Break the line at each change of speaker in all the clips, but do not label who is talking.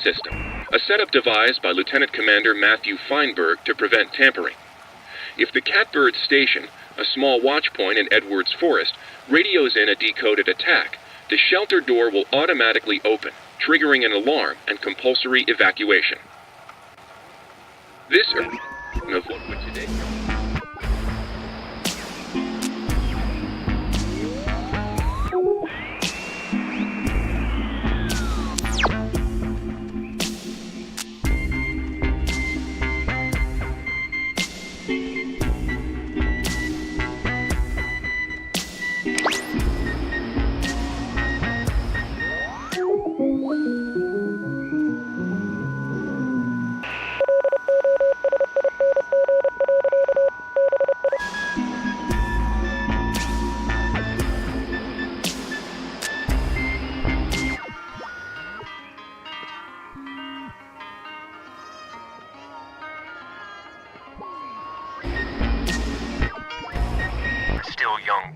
System, a setup devised by Lieutenant Commander Matthew Feinberg to prevent tampering. If the Catbird Station, a small watch point in Edwards Forest, radios in a decoded attack, the shelter door will automatically open, triggering an alarm and compulsory evacuation. This of what would today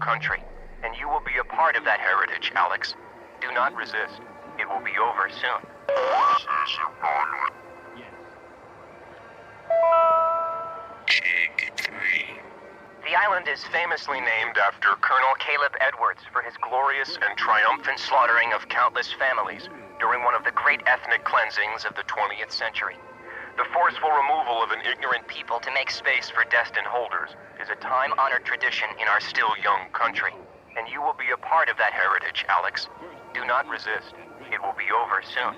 country, and you will be a part of that heritage, Alex. Do not resist. It will be over soon. The island is famously named after Colonel Caleb Edwards for his glorious and triumphant slaughtering of countless families during one of the great ethnic cleansings of the 20th century. The forceful removal of an ignorant people to make space for destined holders is a time-honored tradition in our still young country. And you will be a part of that heritage, Alex. Do not resist. It will be over soon.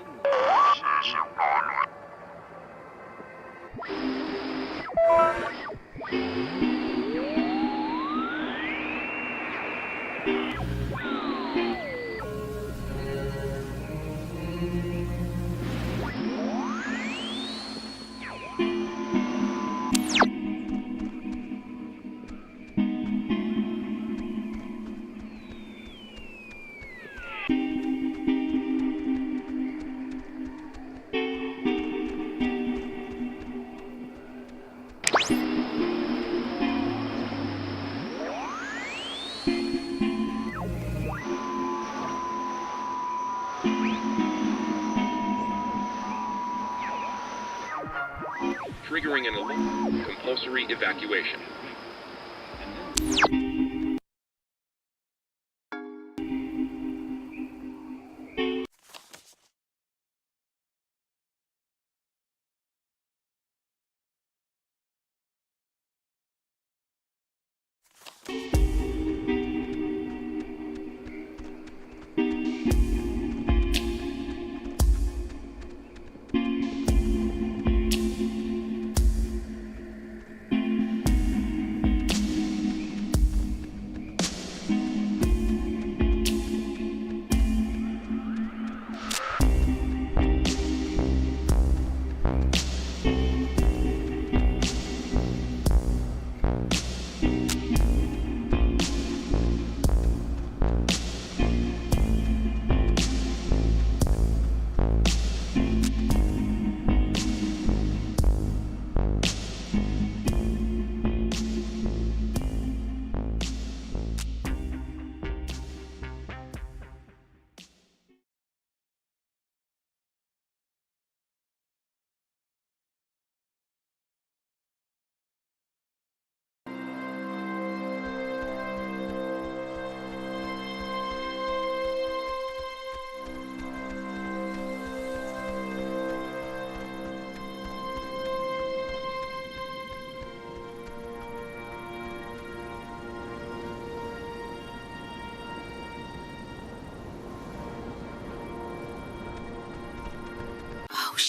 triggering an alarm, compulsory evacuation.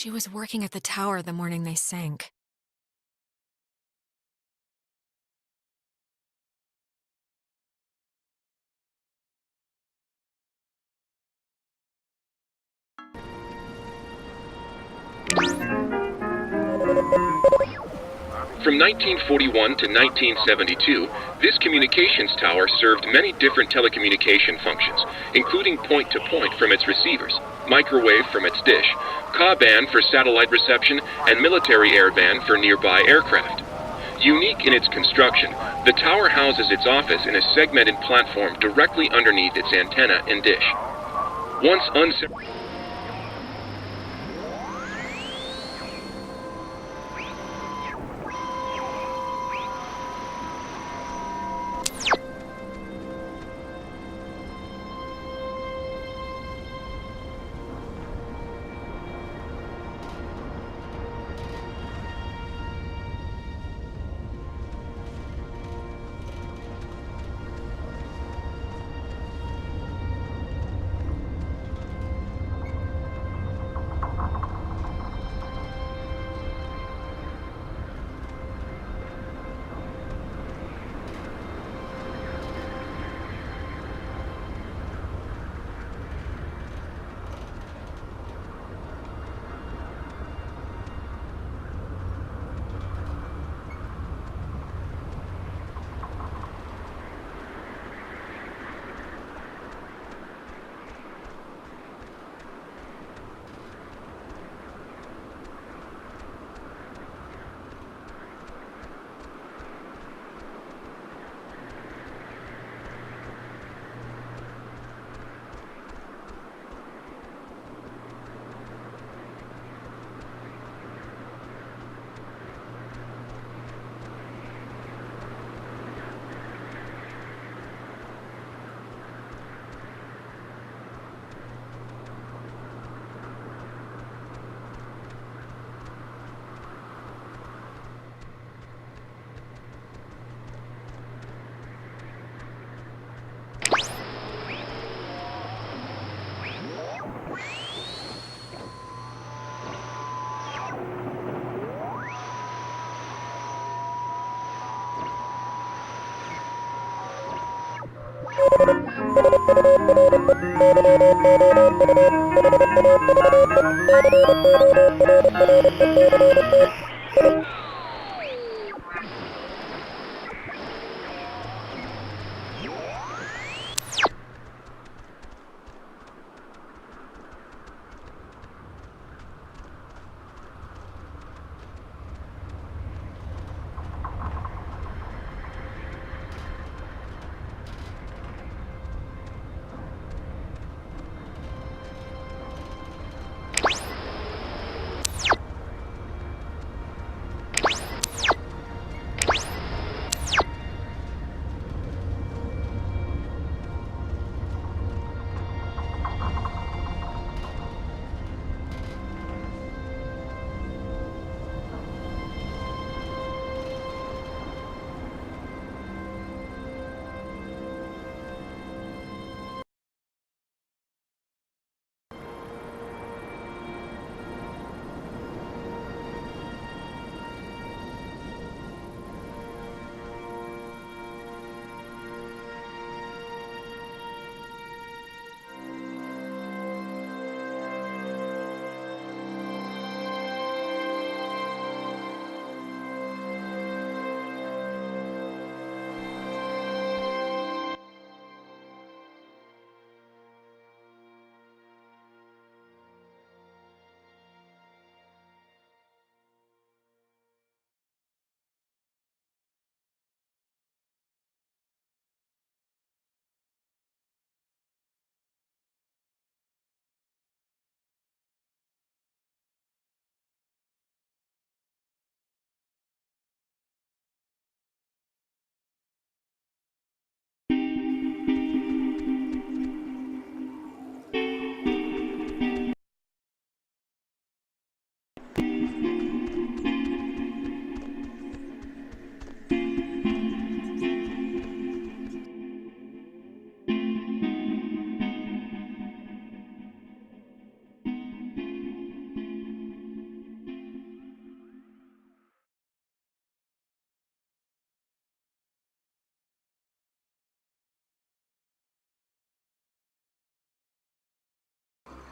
She was working at the tower the morning they sank.
From 1941 to 1972, this communications tower served many different telecommunication functions, including point-to-point from its receivers, microwave from its dish, Ka-band for satellite reception, and military airband for nearby aircraft. Unique in its construction, the tower houses its office in a segmented platform directly underneath its antenna and dish. Once unseparated.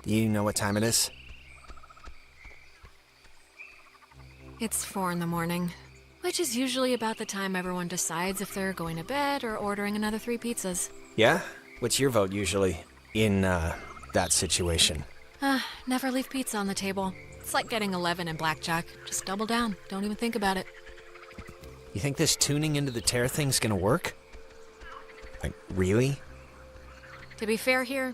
Do you know what time it is?
It's 4 in the morning, which is usually about the time everyone decides if they're going to bed or ordering another 3 pizzas.
Yeah? What's your vote usually in, that situation?
Never leave pizza on the table. It's like getting 11 in blackjack. Just double down. Don't even think about it.
You think this tuning into the tear thing's gonna work? Like, really?
To be fair here,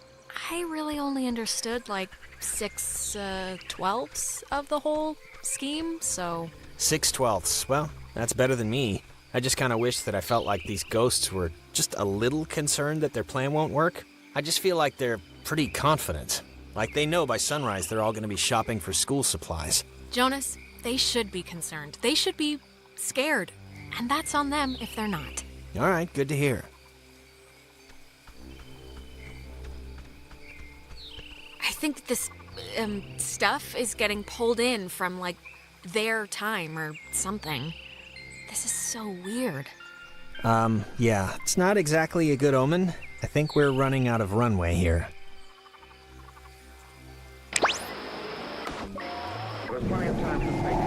I really only understood like 6/12ths of the whole scheme, so...
6/12ths. Well, that's better than me. I just kinda wish that I felt like these ghosts were just a little concerned that their plan won't work. I just feel like they're pretty confident. Like they know by sunrise they're all gonna be shopping for school supplies.
Jonas, they should be concerned. They should be scared. And that's on them if they're not.
Alright, good to hear.
I think that this, stuff is getting pulled in from, like, their time or something. This is so weird.
Yeah, it's not exactly a good omen. I think we're running out of runway here.
There's plenty of time to think.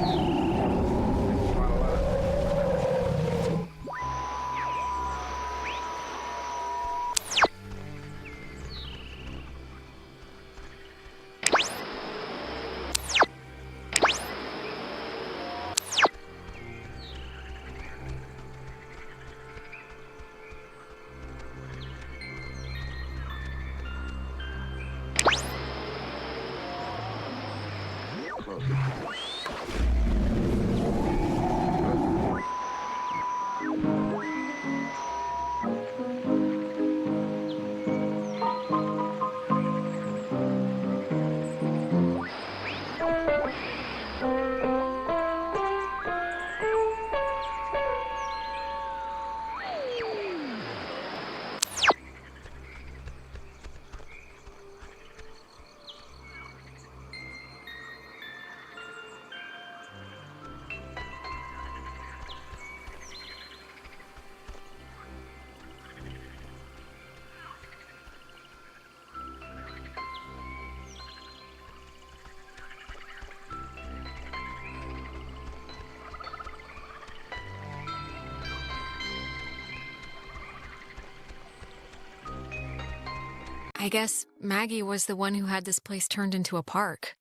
I guess Maggie was the one who had this place turned into a park.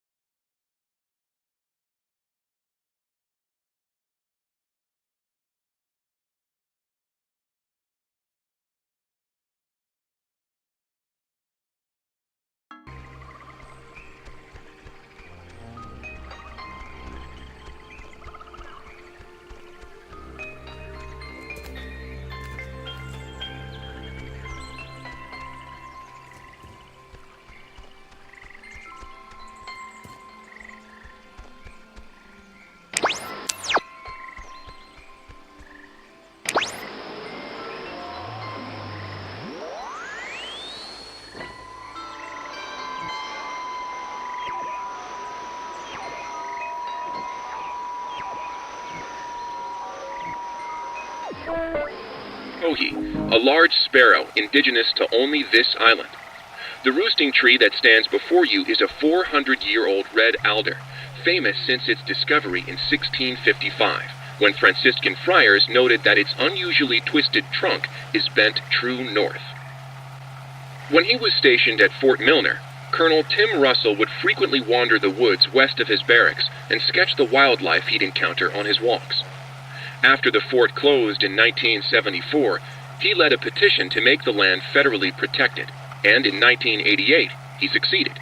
Tohi, a large sparrow indigenous to only this island. The roosting tree that stands before you is a 400-year-old red alder, famous since its discovery in 1655, when Franciscan friars noted that its unusually twisted trunk is bent true north. When he was stationed at Fort Milner, Colonel Tim Russell would frequently wander the woods west of his barracks and sketch the wildlife he'd encounter on his walks. After the fort closed in 1974, he led a petition to make the land federally protected, and in 1988, he succeeded.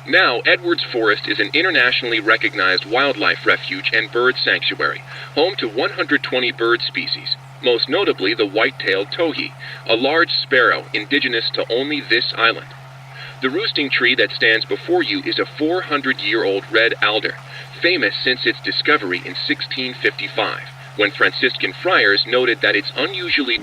Now, Edwards Forest is an internationally recognized wildlife refuge and bird sanctuary, home to 120 bird species, most notably the white-tailed tohi, a large sparrow indigenous to only this island. The roosting tree that stands before you is a 400-year-old red alder, famous since its discovery in 1655, when Franciscan friars noted that its unusually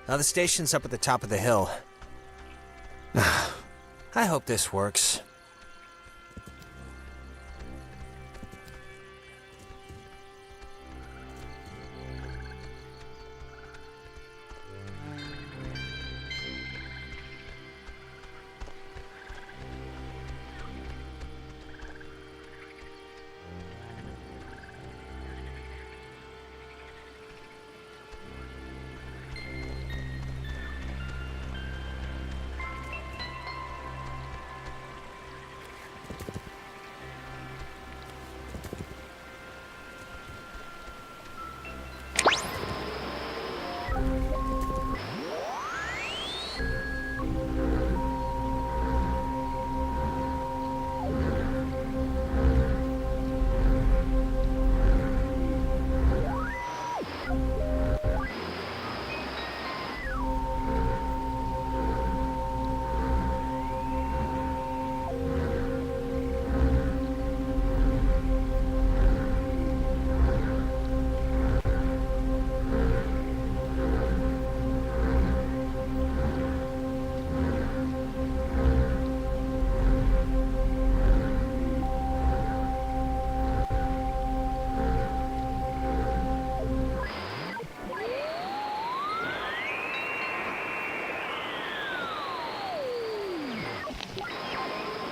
Now the station's up at the top of the hill. I hope this works.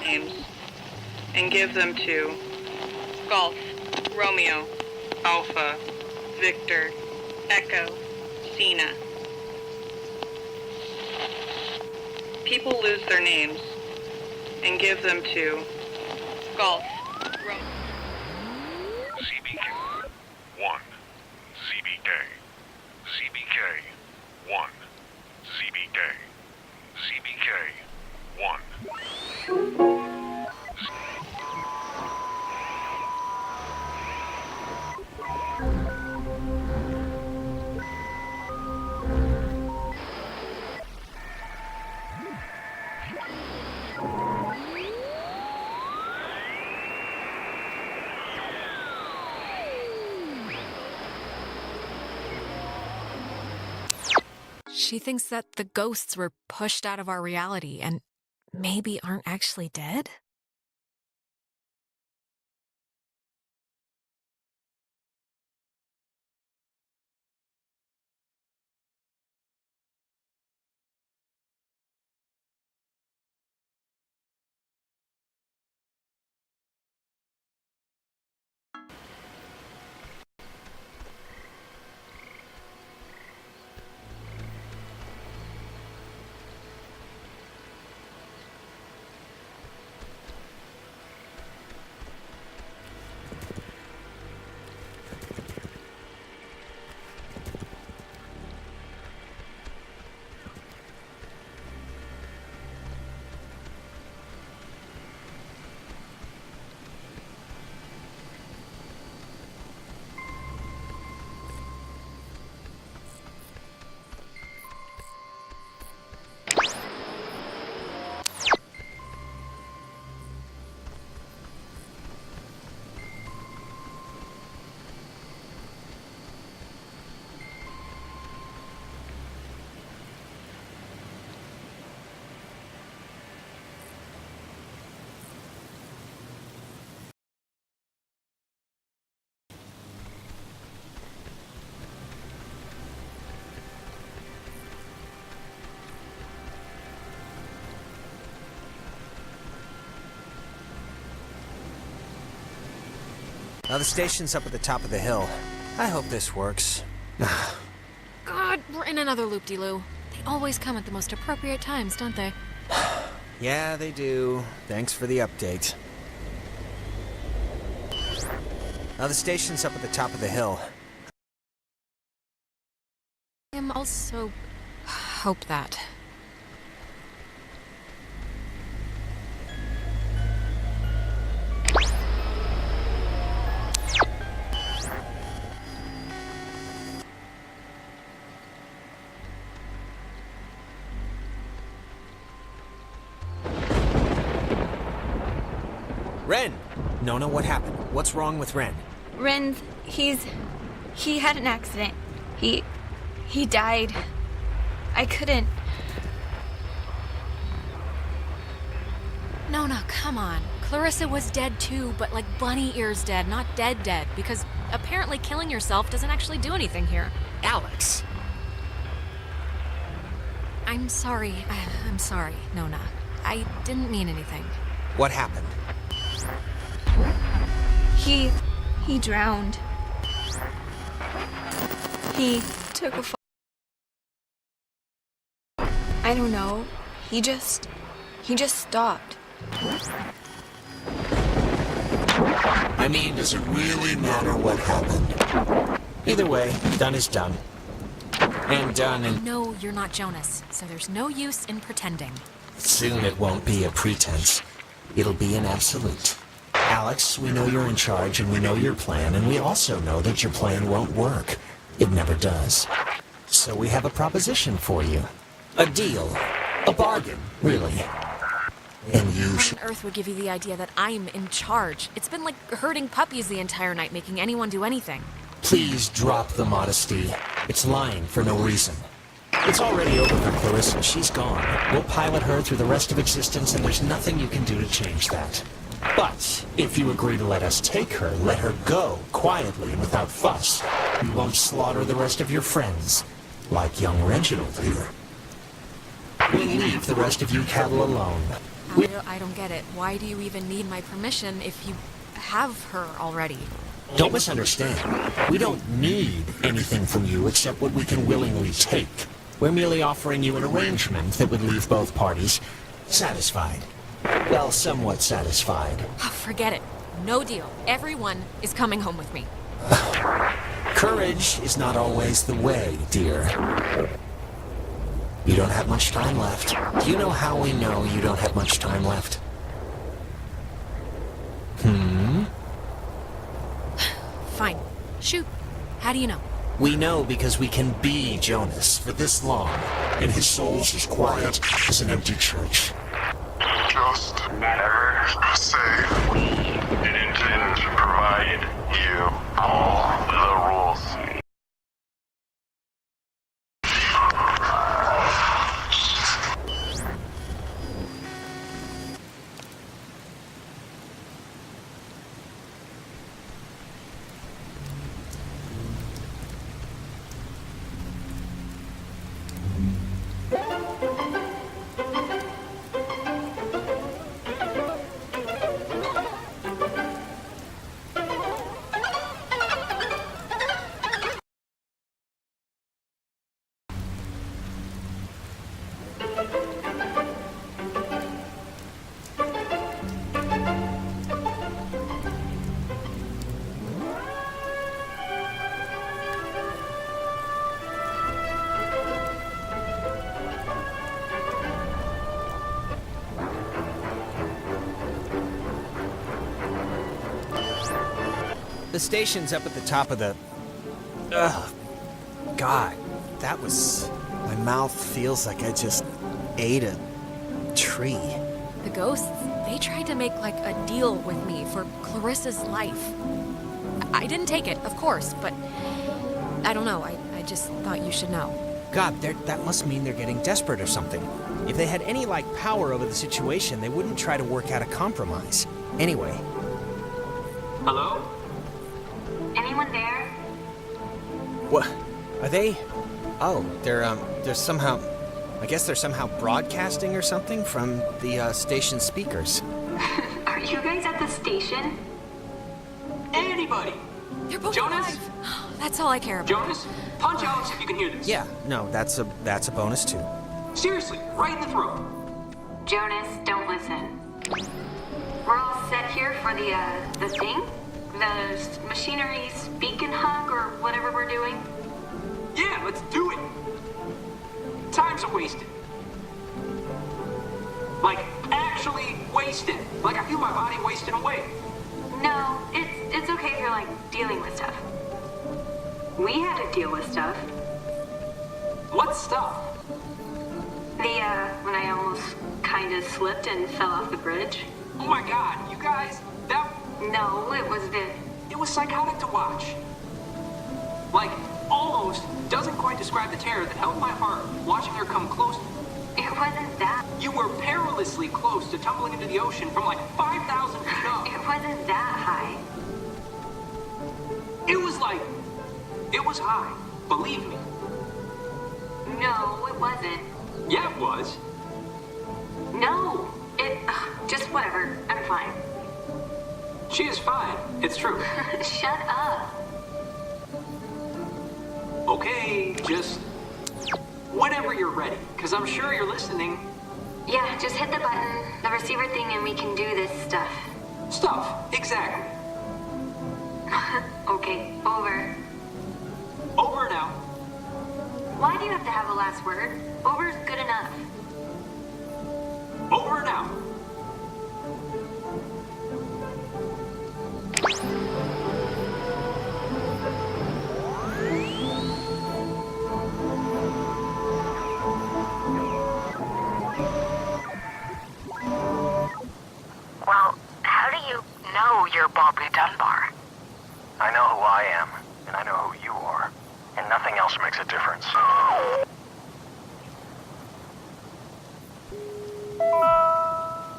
Names and give them to Golf, Romeo, Alpha, Victor, Echo, Cena. People lose their names and give them to Golf, Romeo.
CBK 1, CBK 1, CBK 1.
She thinks that the ghosts were pushed out of our reality and maybe aren't actually dead?
Now the station's up at the top of the hill. I hope this works.
God, we're in another loop-de-loo. They always come at the most appropriate times, don't they?
Yeah, they do. Thanks for the update. Now the station's up at the top of the hill.
I also hope that.
Ren! Nona, what happened? What's wrong with Ren?
He had an accident. He died.
I couldn't... No, come on. Clarissa was dead too, but like bunny ears dead, not dead, because apparently killing yourself doesn't actually do anything here.
Alex!
I'm sorry. I'm sorry, Nona. I didn't mean anything.
What happened?
He drowned. He took a fall. I don't know. He just stopped.
I mean, does it really matter what happened?
Either way, done is done. And done and...
No, you're not Jonas, so there's no use in pretending.
Soon it won't be a pretense. It'll be an absolute. Alex, we know you're in charge and we know your plan, and we also know that your plan won't work. It never does. So we have a proposition for you. A deal. A bargain, really. And you
What
should...
on earth would give you the idea that I'm in charge? It's been like herding puppies the entire night, making anyone do anything.
Please drop the modesty. It's lying for no reason. It's already over for Clarissa. She's gone. We'll pilot her through the rest of existence, and there's nothing you can do to change that. But if you agree to let us take her, let her go, quietly and without fuss. You won't slaughter the rest of your friends, like young Reginald here. We'll leave the rest of you cattle alone.
I don't get it. Why do you even need my permission if you have her already?
Don't misunderstand. We don't need anything from you except what we can willingly take. We're merely offering you an arrangement that would leave both parties satisfied. Well, somewhat satisfied.
Oh, forget it. No deal. Everyone is coming home with me.
Courage is not always the way, dear. You don't have much time left. Do you know how we know you don't have much time left?
Fine. Shoot. How do you know?
We know because we can be Jonas for this long, and his soul's as quiet as an empty church.
Just never say we didn't provide you all the rules.
The station's up at the top of the... Ugh. God, that was... My mouth feels like I just ate a tree.
The ghosts, they tried to make like a deal with me for Clarissa's life. I didn't take it, of course, but I don't know. I just thought you should know.
God, that must mean they're getting desperate or something. If they had any, like, power over the situation, they wouldn't try to work out a compromise. Anyway.
Hello?
Anyone there?
What? Are they... Oh, they're somehow... I guess they're somehow broadcasting or something from the, station speakers.
Are you guys at the station?
Anybody?
They're both
Jonas?
alive. That's all I care about.
Jonas, punch Alex if you can hear this.
Yeah, no, that's a bonus too.
Seriously, right in the throat.
Jonas, don't listen. We're all set here for the thing? The machinery's beacon hug or whatever we're doing?
Yeah, let's do it. Time's wasted. Like, actually wasted. Like, I feel my body wasting away.
No, it's okay if you're like dealing with stuff. We had to deal with stuff.
What stuff?
When I almost kinda slipped and fell off the bridge.
Oh my god, you guys,
No, it was
it was psychotic to watch. Like, all almost doesn't quite describe the terror that held my heart watching her come close.
It wasn't that.
You were perilously close to tumbling into the ocean from like 5,000 feet up.
It wasn't that high.
It was high. Believe me.
No, it wasn't.
Yeah, it was.
No. Just whatever. I'm fine.
She is fine. It's true.
Shut up.
Okay, just whenever you're ready, because I'm sure you're listening.
Yeah, just hit the button, the receiver thing, and we can do this stuff.
Stuff, exactly.
Okay, over.
Over now.
Why do you have to have the last word? Over's good enough.
Over now.
Well, how do you know you're Bobby Dunbar?
I know who I am, and I know who you are, and nothing else makes a difference.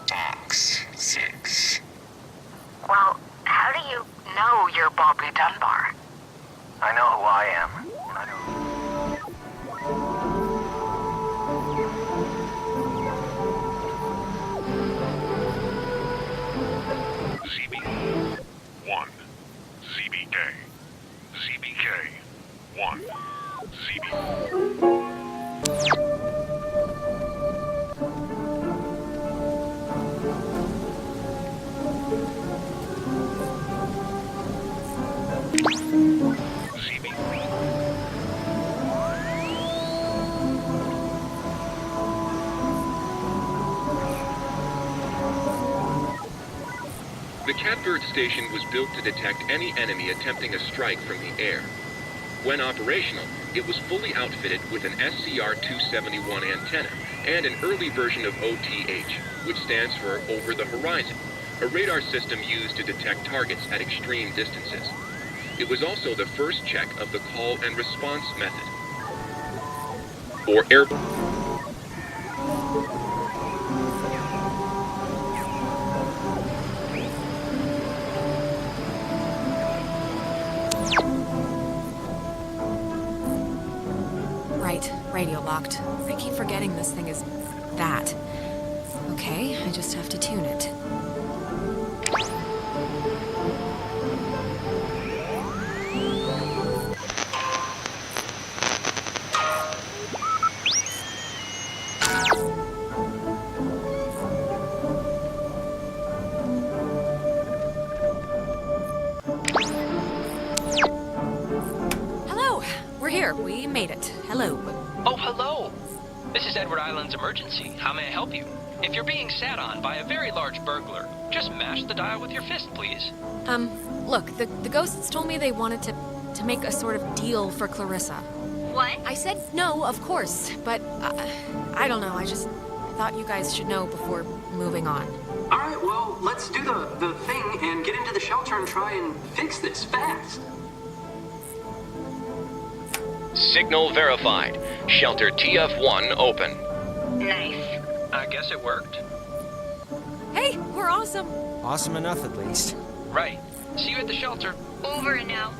Box 6.
Well, how do you know you're Bobby Dunbar?
I know who I am, and I know
ZB 1. ZBK. ZBK 1. ZB.
The Catbird station was built to detect any enemy attempting a strike from the air. When operational, it was fully outfitted with an SCR-271 antenna and an early version of OTH, which stands for Over the Horizon, a radar system used to detect targets at extreme distances. It was also the first check of the call and response method, or air...
Right, radio locked. I keep forgetting this thing is that. Okay, I just have to tune it. Hello, we're here. We made it. Hello.
Oh, hello! This is Edward Island's emergency. How may I help you? If you're being sat on by a very large burglar, just mash the dial with your fist, please.
Look, the ghosts told me they wanted to make a sort of deal for Clarissa.
What?
I said no, of course, but I don't know. I thought you guys should know before moving on.
All right, well, let's do the thing and get into the shelter and try and fix this fast.
Signal verified. Shelter TF1 open.
Nice.
I guess it worked.
Hey, we're awesome.
Awesome enough, at least.
Right. See you at the shelter.
Over and out.